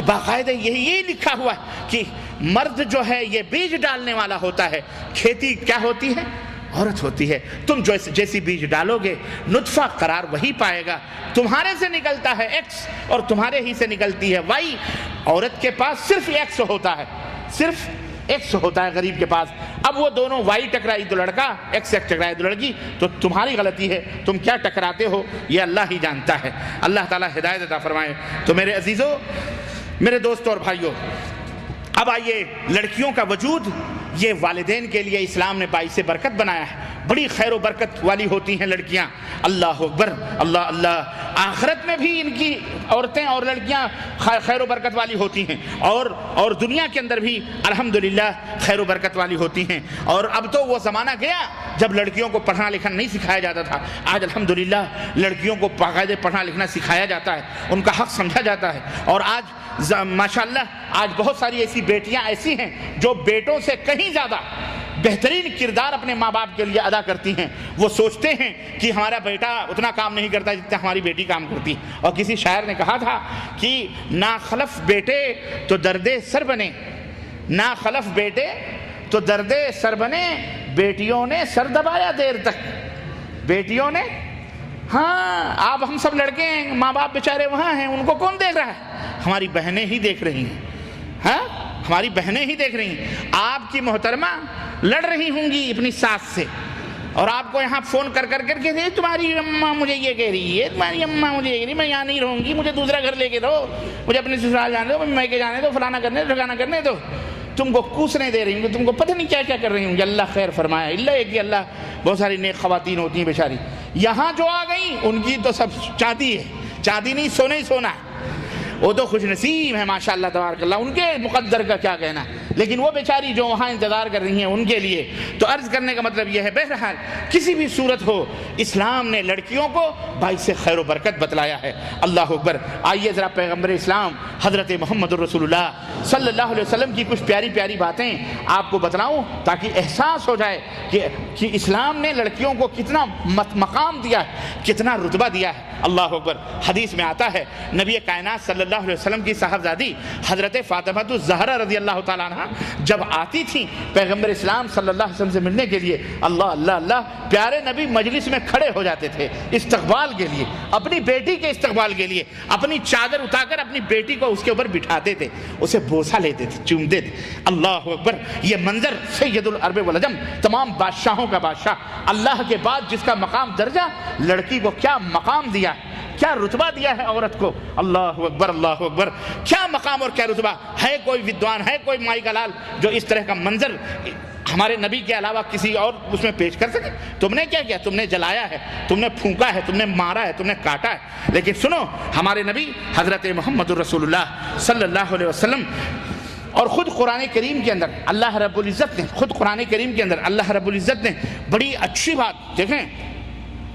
باقاعدہ یہ لکھا ہوا ہے کہ مرد جو ہے یہ بیج ڈالنے والا ہوتا ہے، کھیتی کیا ہوتی ہے؟ عورت ہوتی ہے۔ تم جیسی بیج ڈالو گے نطفہ قرار وہی پائے گا، تمہارے سے نکلتا ہے ایکس اور تمہارے ہی سے نکلتی ہے وائی۔ عورت کے پاس صرف ایکس ہوتا ہے، صرف ایکس ہوتا ہے غریب کے پاس۔ اب وہ دونوں وائی ٹکرائی تو لڑکا، ایکس ٹکرائی تو لڑکی، تو تمہاری غلطی ہے، تم کیا ٹکراتے ہو یہ اللہ ہی جانتا ہے۔ اللہ تعالیٰ ہدایت عطا فرمائے۔ تو میرے عزیزو، میرے دوستوں اور بھائیوں، اب آئیے، لڑکیوں کا وجود یہ والدین کے لیے اسلام نے باعث برکت بنایا ہے، بڑی خیر و برکت والی ہوتی ہیں لڑکیاں۔ اللہ اکبر، اللہ اللہ، آخرت میں بھی ان کی عورتیں اور لڑکیاں خیر و برکت والی ہوتی ہیں، اور دنیا کے اندر بھی الحمدللہ خیر و برکت والی ہوتی ہیں۔ اور اب تو وہ زمانہ گیا جب لڑکیوں کو پڑھنا لکھنا نہیں سکھایا جاتا تھا، آج الحمدللہ لڑکیوں کو باقاعدہ پڑھنا لکھنا سکھایا جاتا ہے، ان کا حق سمجھا جاتا ہے۔ اور آج ماشاءاللہ آج بہت ساری ایسی بیٹیاں ایسی ہیں جو بیٹوں سے کہیں زیادہ بہترین کردار اپنے ماں باپ کے لیے ادا کرتی ہیں۔ وہ سوچتے ہیں کہ ہمارا بیٹا اتنا کام نہیں کرتا جتنا ہماری بیٹی کام کرتی۔ اور کسی شاعر نے کہا تھا کہ ناخلف بیٹے تو درد سر بنے، ناخلف بیٹے تو درد سر بنے، بیٹیوں نے سر دبایا دیر تک، بیٹیوں نے، ہاں آپ ہم سب لڑکے ہیں، ماں باپ بیچارے وہاں ہیں، ان کو کون دیکھ رہا ہے؟ ہماری بہنیں ہی دیکھ رہی ہیں، ہاں ہماری بہنیں ہی دیکھ رہی ہیں۔ آپ کی محترمہ لڑ رہی ہوں گی اپنی ساس سے، اور آپ کو یہاں فون کر کے تمہاری اماں مجھے یہ کہہ رہی ہے، تمہاری اماں مجھے یہ کہہ رہی ہے، میں یہاں نہیں رہوں گی، مجھے دوسرا گھر لے کے رہو، مجھے اپنے سسرال جانے دو، میکے جانے دو، فلانا کرنے دو، ٹھکانا کرنے دو، تم کو کوسنے دے رہی ہوں گی، تم کو پتہ نہیں کیا کیا کر رہی ہوں گی۔ اللہ خیر فرمایا، اللہ ہے کہ اللہ، بہت ساری نیک خواتین ہوتی ہیں بیچاری، یہاں جو آ گئیں ان کی تو سب چاندی ہے، چاندی نہیں سونا ہی سونا ہے، وہ تو خوش نصیب ہے ماشاءاللہ تبارک اللہ، ان کے مقدر کا کیا کہنا، لیکن وہ بیچاری جو وہاں انتظار کر رہی ہیں ان کے لیے۔ تو عرض کرنے کا مطلب یہ ہے، بہرحال کسی بھی صورت ہو اسلام نے لڑکیوں کو باعث خیر و برکت بتلایا ہے۔ اللہ اکبر۔ آئیے ذرا پیغمبر اسلام حضرت محمد رسول اللہ صلی اللہ علیہ وسلم کی کچھ پیاری پیاری باتیں آپ کو بتلاؤں تاکہ احساس ہو جائے کہ اسلام نے لڑکیوں کو کتنا مقام دیا ہے، کتنا رتبہ دیا ہے۔ اللہ اکبر۔ حدیث میں آتا ہے نبی کائنات صلی اللہ علیہ وسلم کی صاحبزادی حضرت فاطمہ الزہرا رضی اللہ تعالیٰ عنہ جب آتی تھیں پیغمبر اسلام صلی اللہ علیہ وسلم سے ملنے کے لیے، اللہ اللہ اللہ، پیارے نبی مجلس میں کھڑے ہو جاتے تھے استقبال کے لیے، اپنی بیٹی کے استقبال کے لیے، اپنی چادر اٹھا کر اپنی بیٹی کو اس کے اوپر بٹھاتے تھے، اسے بوسہ لیتے تھے، چومتے تھے۔ اللہ اکبر۔ یہ منظر سید العرب والعجم، تمام بادشاہوں کا بادشاہ، اللہ کے بعد جس کا مقام درجہ، لڑکی کو کیا مقام دیا، کیا رتبہ دیا ہے عورت کو۔ اللہ اکبر، اللہ اکبر۔ کیا مقام اور کیا رتبہ ہے؟ کوئی ودوان ہے، کوئی مائی کا لال جو اس طرح کا منظر ہمارے نبی کے علاوہ کسی اور اس میں پیش کر سکے؟ تم نے کیا کیا؟ تم نے جلایا ہے، تم نے پھونکا ہے، تم نے مارا ہے، تم نے کاٹا ہے، لیکن سنو ہمارے نبی حضرت محمد رسول اللہ صلی اللہ علیہ وسلم، اور خود قرآن کریم کے اندر اللہ رب العزت نے، خود قرآن کریم کے اندر اللہ رب العزت نے بڑی اچھی بات دیکھیں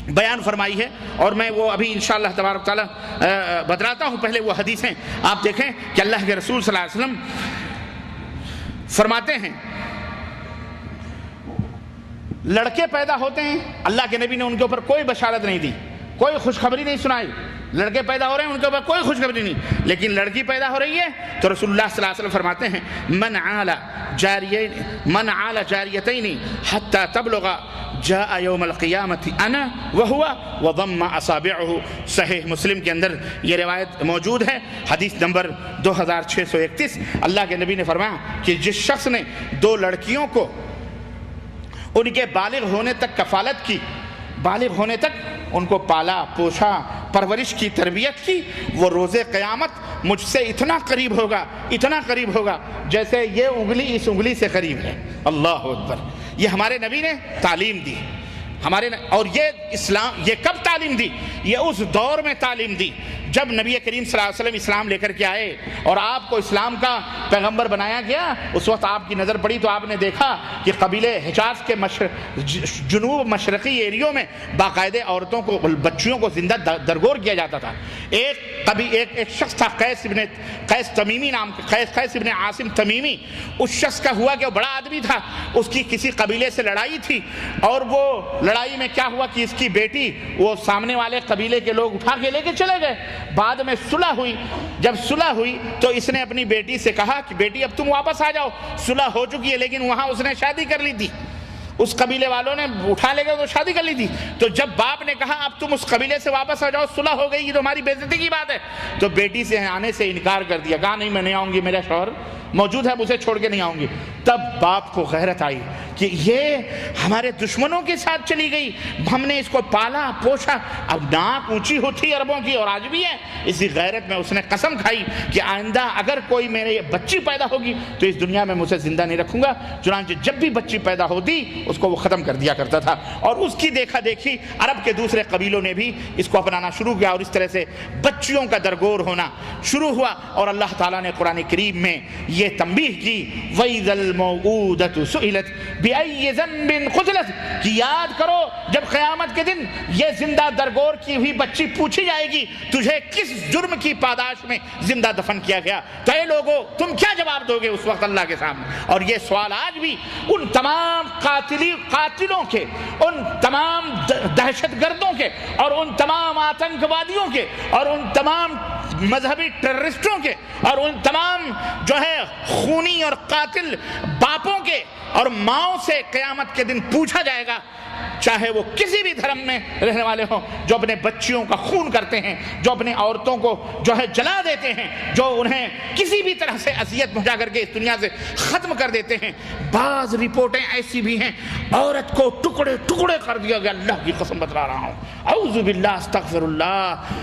بیان فرمائی ہے، اور میں وہ ابھی انشاءاللہ تبارک تعالیٰ بتلاتا ہوں۔ پہلے وہ حدیثیں آپ دیکھیں کہ اللہ کے رسول صلی اللہ علیہ وسلم فرماتے ہیں لڑکے پیدا ہوتے ہیں، اللہ کے نبی نے ان کے اوپر کوئی بشارت نہیں دی، کوئی خوشخبری نہیں سنائی، لڑکے پیدا ہو رہے ہیں ان کے اوپر کوئی خوشخبری نہیں، لیکن لڑکی پیدا ہو رہی ہے تو رسول اللہ صلی اللہ علیہ وسلم فرماتے ہیں من عال جاریتین حتی تبلغ جاء یوم القیامت انا وہو وضم اصابعہ۔ صحیح مسلم کے اندر یہ روایت موجود ہے، حدیث نمبر 2631۔ اللہ کے نبی نے فرمایا کہ جس شخص نے دو لڑکیوں کو ان کے بالغ ہونے تک کفالت کی، بالغ ہونے تک ان کو پالا پوشا پرورش کی تربیت کی، وہ روز قیامت مجھ سے اتنا قریب ہوگا، اتنا قریب ہوگا جیسے یہ انگلی اس انگلی سے قریب ہے۔ اللہ اکبر۔ یہ ہمارے نبی نے تعلیم دی، اور یہ اسلام، یہ کب تعلیم دی؟ یہ اس دور میں تعلیم دی جب نبی کریم صلی اللہ علیہ وسلم اسلام لے کر کے آئے اور آپ کو اسلام کا پیغمبر بنایا گیا۔ اس وقت آپ کی نظر پڑی تو آپ نے دیکھا کہ قبیلے حجاز کے جنوب مشرقی ایریوں میں باقاعدہ عورتوں کو، بچیوں کو زندہ درگور کیا جاتا تھا۔ ایک شخص تھا قیس تمیمی نام، قیس ابن عاصم تمیمی۔ اس شخص کا ہوا کہ وہ بڑا آدمی تھا، اس کی کسی قبیلے سے لڑائی تھی، اور وہ لڑائی میں کیا ہوا کہ اس کی بیٹی وہ سامنے والے قبیلے کے لوگ اٹھا کے لے کے چلے گئے، بعد میں صلح ہوئی. جب صلح ہوئی تو اس نے اپنی بیٹی سے کہا کہ بیٹی اب تم واپس آ جاؤ, صلح ہو چکی ہے, لیکن وہاں اس نے شادی کر لی تھی, اس قبیلے والوں نے اٹھا لے گئے تو شادی کر لی تھی. تو جب باپ نے کہا اب تم اس قبیلے سے واپس آ جاؤ, صلح ہو گئی, یہ تو ہماری بے عزتی کی بات ہے, تو بیٹی سے آنے سے انکار کر دیا, کہا نہیں میں نہیں آؤں گی, میرا شوہر موجود ہے, اسے چھوڑ کے نہیں آؤں گی. تب باپ کو غیرت آئی کہ یہ ہمارے دشمنوں کے ساتھ چلی گئی, ہم نے اس کو پالا پوچھا, اب ناک اونچی ہوتی عربوں کی اور آج بھی ہے. اسی غیرت میں اس نے قسم کھائی کہ آئندہ اگر کوئی میرے بچی پیدا ہوگی تو اس دنیا میں مجھے زندہ نہیں رکھوں گا. چنانچہ جب بھی بچی پیدا ہوتی اس کو وہ ختم کر دیا کرتا تھا, اور اس کی دیکھا دیکھی عرب کے دوسرے قبیلوں نے بھی اس کو اپنانا شروع کیا, اور اس طرح سے بچیوں کا درگور ہونا شروع ہوا. اور اللہ تعالیٰ نے قرآن کریم میں یہ تنبیہ کی, وَإِذَا الْمَوْءُودَةُ سُئِلَتْ بِأَيِّ ذَنبٍ قُتِلَتْ, کہ یاد کرو جب قیامت کے دن یہ زندہ درگور کی ہوئی بچی پوچھی جائے گی تجھے کس جرم کی پاداش میں زندہ دفن کیا گیا, تو اے لوگو تم کیا جواب دو گے اس وقت اللہ کے سامنے. اور یہ سوال آج بھی ان تمام قاتلوں کے, ان تمام دہشت گردوں کے, اور ان تمام آتنکوادیوں کے, اور ان تمام مذہبی ٹیررسٹوں کے, اور ان تمام جو ہے خونی اور قاتل باپوں کے اور ماؤں سے قیامت کے دن پوچھا جائے گا, چاہے وہ کسی بھی دھرم میں رہنے والے ہوں, جو اپنے بچیوں کا خون کرتے ہیں, جو اپنے عورتوں کو جو ہے جلا دیتے ہیں, جو انہیں کسی بھی طرح سے اذیت پہنچا کر کے اس دنیا سے ختم کر دیتے ہیں. بعض رپورٹیں ایسی بھی ہیں عورت کو ٹکڑے ٹکڑے کر دیا گیا, اللہ کی قسم بتلا رہا ہوں, اعوذ باللہ,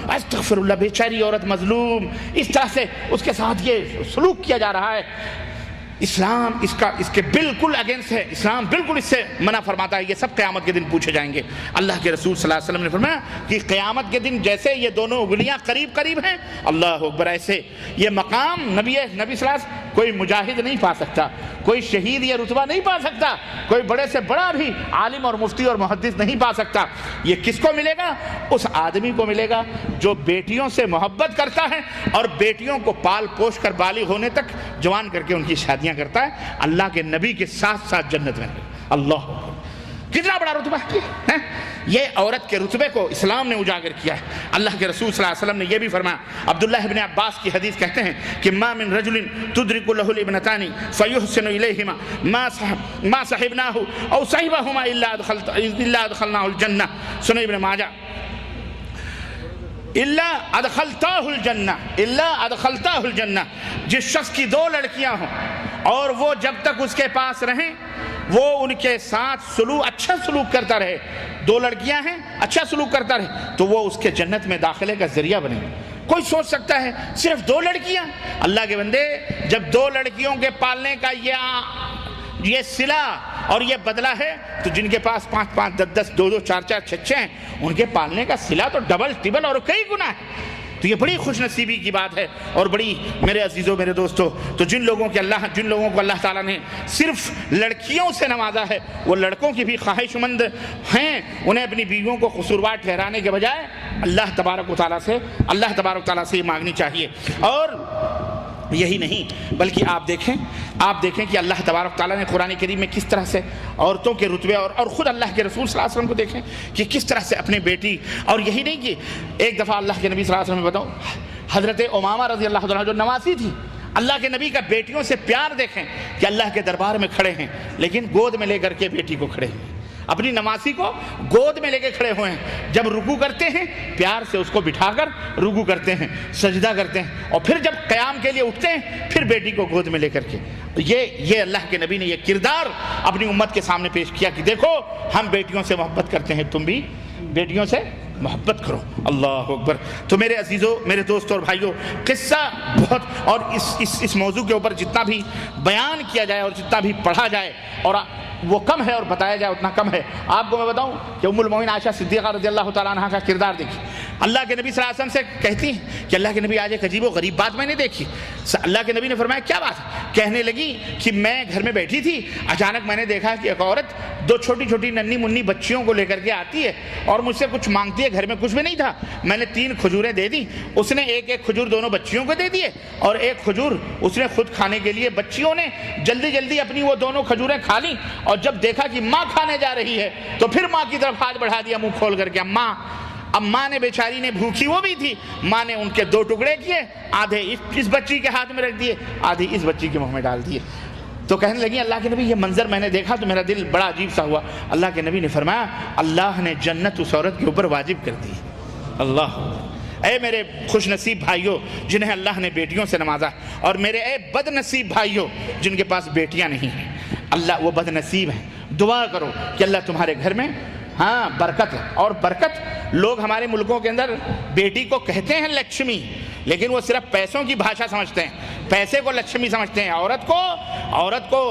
استغفر اللہ, بیچاری عورت مظلوم, اس طرح سے اس کے ساتھ یہ سلوک کیا جا رہا ہے. اسلام اس کے بالکل اگینسٹ ہے, اسلام بالکل اس سے منع فرماتا ہے. یہ سب قیامت کے دن پوچھے جائیں گے. اللہ کے رسول صلی اللہ علیہ وسلم نے فرمایا کہ قیامت کے دن جیسے یہ دونوں انگلیاں قریب قریب ہیں, اللہ اکبر, ایسے یہ مقام نبی صلی اللہ علیہ وسلم کوئی مجاہد نہیں پا سکتا, کوئی شہید یہ رتبہ نہیں پا سکتا, کوئی بڑے سے بڑا بھی عالم اور مفتی اور محدث نہیں پا سکتا. یہ کس کو ملے گا؟ اس آدمی کو ملے گا جو بیٹیوں سے محبت کرتا ہے اور بیٹیوں کو پال پوش کر بالغ ہونے تک جوان کر کے ان کی شادیاں کرتا ہے, اللہ کے نبی کے ساتھ ساتھ جنت میں. اللہ کتنا بڑا رتبہ ہے. یہ عورت کے رتبے کو اسلام نے اجاگر کیا ہے. اللہ کے رسول صلی اللہ علیہ وسلم نے یہ بھی فرمایا, عبداللہ ابن عباس کی حدیث کہتے ہیں کہ ما من رجل تدرک له الابنتان فيحسن اليهما ما صحبناه او صحبهما الا ادخلناه الجنہ. سنن ابن ماجہ, الا ادخلتہ الجنہ, جس شخص کی دو لڑکیاں ہوں اور وہ جب تک اس کے پاس رہیں وہ ان کے ساتھ اچھا سلوک کرتا رہے, دو لڑکیاں ہیں اچھا سلوک کرتا رہے, تو وہ اس کے جنت میں داخلے کا ذریعہ بنے. کوئی سوچ سکتا ہے صرف دو لڑکیاں؟ اللہ کے بندے, جب دو لڑکیوں کے پالنے کا یہ صلہ اور یہ بدلہ ہے, تو جن کے پاس 5 10 2 4 6 ہیں ان کے پالنے کا صلہ تو ڈبل ٹربل اور کئی گنا ہے. تو یہ بڑی خوش نصیبی کی بات ہے اور بڑی, میرے عزیزوں میرے دوستوں, تو جن لوگوں کو اللہ تعالیٰ نے صرف لڑکیوں سے نوازا ہے وہ لڑکوں کی بھی خواہش مند ہیں. انہیں اپنی بیویوں کو قصوروار ٹھہرانے کے بجائے اللہ تبارک و تعالیٰ سے یہ مانگنی چاہیے. اور یہی نہیں بلکہ آپ دیکھیں کہ اللہ تبارک تعالیٰ نے قرآن کریم میں کس طرح سے عورتوں کے رتبے اور خود اللہ کے رسول صلی اللہ علیہ وسلم کو دیکھیں کہ کس طرح سے اپنے بیٹی, اور یہی نہیں کہ ایک دفعہ اللہ کے نبی صلی اللہ علیہ وسلم میں بتاؤں, حضرت امامہ رضی اللہ عنہ جو نواسی تھی, اللہ کے نبی کا بیٹیوں سے پیار دیکھیں کہ اللہ کے دربار میں کھڑے ہیں لیکن گود میں لے کر کے بیٹی کو کھڑے ہیں, اپنی نواسی کو گود میں لے کے کھڑے ہوئے ہیں. جب رکوع کرتے ہیں پیار سے اس کو بٹھا کر رکوع کرتے ہیں, سجدہ کرتے ہیں, اور پھر جب قیام کے لیے اٹھتے ہیں پھر بیٹی کو گود میں لے کر کے. یہ اللہ کے نبی نے یہ کردار اپنی امت کے سامنے پیش کیا کہ دیکھو ہم بیٹیوں سے محبت کرتے ہیں, تم بھی بیٹیوں سے محبت کرو. اللہ اکبر. تو میرے عزیزوں میرے دوستوں اور بھائیوں, قصہ بہت, اور اس موضوع کے اوپر جتنا بھی بیان کیا جائے اور جتنا بھی پڑھا جائے اور وہ کم ہے اور بتایا جائے اتنا کم ہے. آپ کو میں بتاؤں کہ ام المومنین عائشہ صدیقہ رضی اللہ تعالیٰ عنہ کا کردار دیکھیں. اللہ کے نبی صلی اللہ علیہ وسلم سے کہتی ہیں کہ اللہ کے نبی آج ایک عجیب و غریب بات میں نے دیکھی. اللہ کے نبی نے فرمایا کیا بات ہے؟ کہنے لگی کہ میں گھر میں بیٹھی تھی, اچانک میں نے دیکھا کہ ایک عورت 2 چھوٹی چھوٹی ننھی منی بچیوں کو لے کر کے آتی ہے اور مجھ سے کچھ مانگتی ہے. گھر میں کچھ بھی نہیں تھا, میں نے 3 کھجوریں دے دی, اس نے ایک کھجور دونوں بچیوں کو دے دیے اور ایک کھجور اس نے خود کھانے کے لیے. بچیوں نے جلدی جلدی اپنی وہ دونوں کھجوریں کھا لیں اور جب دیکھا کہ ماں کھانے جا رہی ہے تو پھر ماں کی طرف ہاتھ بڑھا دیا منہ کھول کر کے, اماں اب ماں نے بیچاری نے بھوکی وہ بھی تھی، ماں نے ان کے 2 ٹکڑے کیے، آدھے اس بچی کے ہاتھ میں رکھ دیے، آدھی اس بچی کے منہ میں ڈال دیے۔ تو کہنے لگی اللہ کے نبی یہ منظر میں نے دیکھا تو میرا دل بڑا عجیب سا ہوا۔ اللہ کے نبی نے فرمایا اللہ نے جنت اس عورت کے اوپر واجب کر دی۔ اللہ، اے میرے خوش نصیب بھائیوں جنہیں اللہ نے بیٹیوں سے نوازا، اور میرے اے بد نصیب بھائیوں جن کے پاس بیٹیاں نہیں ہیں، اللہ وہ بد نصیب ہیں، دعا کرو کہ اللہ تمہارے گھر میں برکت ہے۔ اور برکت لوگ ہمارے ملکوں کے اندر بیٹی کو کہتے ہیں لکشمی، لیکن وہ صرف پیسوں کی بھاشا سمجھتے ہیں، پیسے کو لکشمی سمجھتے ہیں، عورت کو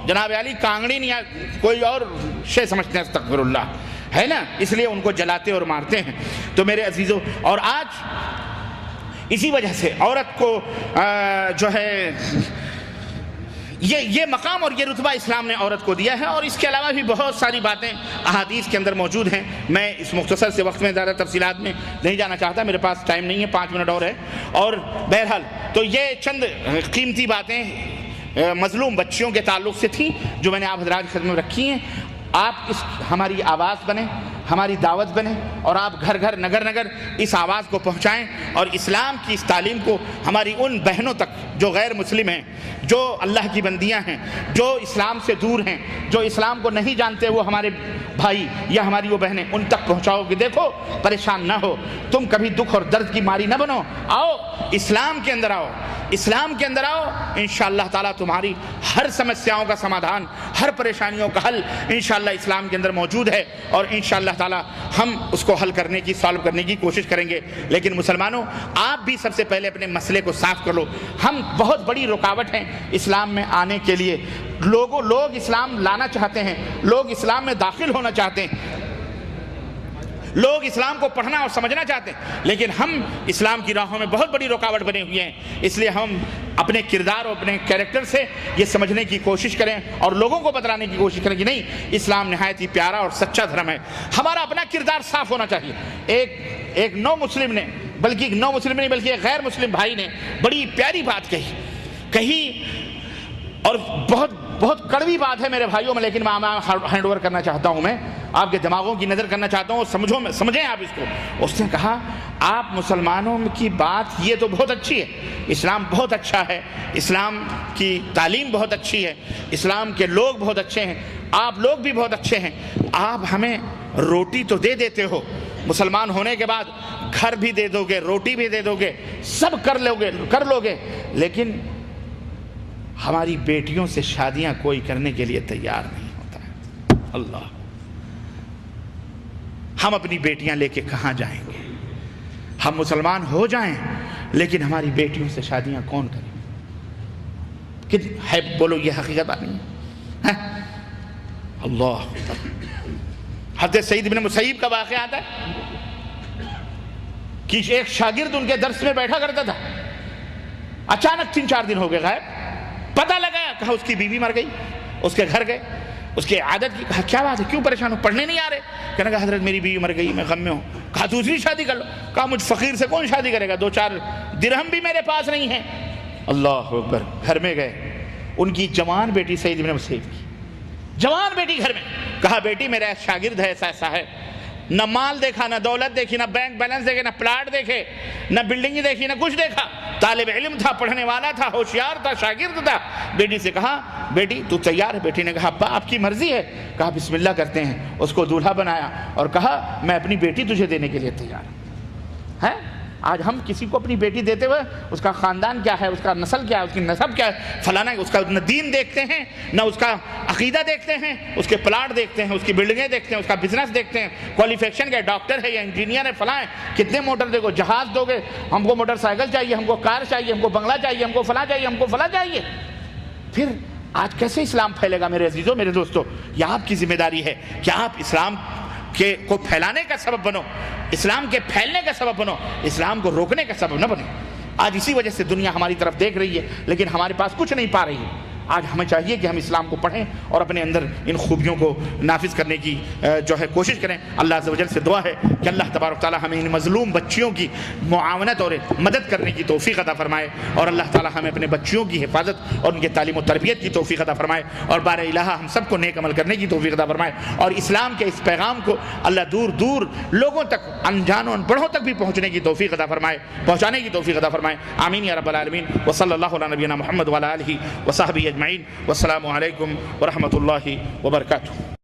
جناب علی کانگڑی یا کوئی اور شے سمجھتے ہیں، استغفر اللہ، ہے نا، اس لیے ان کو جلاتے اور مارتے ہیں۔ تو میرے عزیزوں، اور آج اسی وجہ سے عورت کو جو ہے یہ مقام اور یہ رتبہ اسلام نے عورت کو دیا ہے، اور اس کے علاوہ بھی بہت ساری باتیں احادیث کے اندر موجود ہیں۔ میں اس مختصر سے وقت میں زیادہ تفصیلات میں نہیں جانا چاہتا، میرے پاس ٹائم نہیں ہے، 5 منٹ اور ہے۔ اور بہرحال تو یہ چند قیمتی باتیں مظلوم بچیوں کے تعلق سے تھیں جو میں نے آپ حضرات کی خدمت میں رکھی ہیں۔ آپ اس ہماری آواز بنیں، ہماری دعوت بنے، اور آپ گھر گھر نگر نگر اس آواز کو پہنچائیں، اور اسلام کی اس تعلیم کو ہماری ان بہنوں تک جو غیر مسلم ہیں، جو اللہ کی بندیاں ہیں، جو اسلام سے دور ہیں، جو اسلام کو نہیں جانتے، وہ ہمارے بھائی یا ہماری وہ بہنیں، ان تک پہنچاؤ کہ دیکھو پریشان نہ ہو، تم کبھی دکھ اور درد کی ماری نہ بنو، آؤ اسلام کے اندر آؤ، اسلام کے اندر آؤ، انشاءاللہ تعالیٰ تمہاری ہر سمسیاؤں کا سمادھان، ہر پریشانیوں کا حل انشاءاللہ اسلام کے اندر موجود ہے، اور انشاءاللہ تعالیٰ ہم اس کو حل کرنے کی، سالو کرنے کی کوشش کریں گے۔ لیکن مسلمانوں، آپ بھی سب سے پہلے اپنے مسئلے کو صاف کر لو۔ ہم بہت بڑی رکاوٹ ہیں اسلام میں آنے کے لیے، لوگ اسلام لانا چاہتے ہیں، لوگ اسلام میں داخل ہونا چاہتے ہیں، لوگ اسلام کو پڑھنا اور سمجھنا چاہتے ہیں، لیکن ہم اسلام کی راہوں میں بہت بڑی رکاوٹ بنے ہوئے ہیں۔ اس لیے ہم اپنے کردار اور اپنے کیریکٹر سے یہ سمجھنے کی کوشش کریں اور لوگوں کو بتلانے کی کوشش کریں کہ نہیں، اسلام نہایت ہی پیارا اور سچا دھرم ہے۔ ہمارا اپنا کردار صاف ہونا چاہیے۔ ایک نو مسلم نے، بلکہ نو مسلم نہیں بلکہ ایک غیر مسلم بھائی نے بڑی پیاری بات کہی، اور بہت کڑوی بات ہے میرے بھائیوں میں، لیکن میں ہینڈ اوور کرنا چاہتا ہوں، میں آپ کے دماغوں کی نظر کرنا چاہتا ہوں، سمجھیں آپ اس کو۔ اس نے کہا آپ مسلمانوں کی بات یہ تو بہت اچھی ہے، اسلام بہت اچھا ہے، اسلام کی تعلیم بہت اچھی ہے، اسلام کے لوگ بہت اچھے ہیں، آپ لوگ بھی بہت اچھے ہیں، آپ ہمیں روٹی تو دے دیتے ہو، مسلمان ہونے کے بعد گھر بھی دے دو گے، روٹی بھی دے دو گے، سب کر لو گے، لیکن ہماری بیٹیوں سے شادیاں کوئی کرنے کے لیے تیار نہیں ہوتا ہے۔ اللہ، ہم اپنی بیٹیاں لے کے کہاں جائیں گے؟ ہم مسلمان ہو جائیں لیکن ہماری بیٹیوں سے شادیاں کون کریں؟ ہے بولو، یہ حقیقت نہیں ہے؟ اللہ، حضرت سعید بن مسیب کا واقعہ آتا ہے کہ ایک شاگرد ان کے درس میں بیٹھا کرتا تھا، اچانک 3-4 دن ہو گئے غائب، پتہ لگا، کہا اس کی بیوی مر گئی، اس کے گھر گئے، اس کے عادت کی، کہا کیا بات ہے، کیوں پریشان ہو، پڑھنے نہیں آ رہے؟ کہنے لگا حضرت میری بیوی مر گئی، میں غم میں ہوں۔ کہا دوسری شادی کر لو۔ کہا مجھ فقیر سے کون شادی کرے گا، 2-4 درہم بھی میرے پاس نہیں ہے۔ اللہ اکبر، گھر میں گئے، ان کی جوان بیٹی سعید بن مسیب کی جوان بیٹی گھر میں، کہا بیٹی میرا شاگرد ہے، ایسا ہے، نہ مال دیکھا، نہ دولت دیکھی، نہ بینک بیلنس دیکھے، نہ پلاٹ دیکھے، نہ بلڈنگ دیکھی، نہ کچھ دیکھا، طالب علم تھا، پڑھنے والا تھا، ہوشیار تھا، شاگرد تھا۔ بیٹی سے کہا بیٹی تو تیار ہے؟ بیٹی نے کہا ابا آپ کی مرضی ہے۔ کہا بسم اللہ کرتے ہیں، اس کو دولہا بنایا اور کہا میں اپنی بیٹی تجھے دینے کے لیے تیار ہوں۔ آج ہم کسی کو اپنی بیٹی دیتے ہوئے اس کا خاندان کیا ہے، اس کا نسل کیا ہے، اس کی نسب کیا ہے، فلانا، اس کا نہ دین دیکھتے ہیں، نہ اس کا عقیدہ دیکھتے ہیں، اس کے پلاٹ دیکھتے ہیں، اس کی بلڈنگیں دیکھتے ہیں، اس کا بزنس دیکھتے ہیں، کوالیفیکشن کیا ہے، ڈاکٹر ہے یا انجینئر ہے، فلاں ہے، کتنے موٹر دے گو، جہاز دو گے، ہم کو موٹر سائیکل چاہیے، ہم کو کار چاہیے، ہم کو بنگلہ چاہیے، ہم کو فلاں چاہیے، ہم کو فلاں چاہیے۔ پھر آج کیسے اسلام پھیلے گا میرے عزیزوں، میرے دوستوں؟ یہ آپ کی ذمہ داری ہے کہ آپ اسلام کو پھیلانے کا سبب بنو، اسلام کے پھیلنے کا سبب بنو، اسلام کو روکنے کا سبب نہ بنو۔ آج اسی وجہ سے دنیا ہماری طرف دیکھ رہی ہے لیکن ہمارے پاس کچھ نہیں پا رہی ہے۔ آج ہمیں چاہیے کہ ہم اسلام کو پڑھیں اور اپنے اندر ان خوبیوں کو نافذ کرنے کی جو ہے کوشش کریں۔ اللہ عز و جل سے دعا ہے کہ اللہ تبارک تعالی ہمیں ان مظلوم بچیوں کی معاونت اور مدد کرنے کی توفیق عطا فرمائے، اور اللہ تعالی ہمیں اپنے بچیوں کی حفاظت اور ان کے تعلیم و تربیت کی توفیق عطا فرمائے، اور بار الہ ہم سب کو نیک عمل کرنے کی توفیق عطا فرمائے، اور اسلام کے اس پیغام کو اللہ دور دور لوگوں تک، انجانوں انپڑھوں تک بھی پہنچنے کی توفیق عطا فرمائے، پہنچانے کی توفیق عطا فرمائے۔ آمین یا رب العالمین۔ وصلی اللہ علی نبینا محمد وعلی آلہ وصحبہ اجمعین۔ والسلام علیکم ورحمۃ اللہ وبرکاتہ۔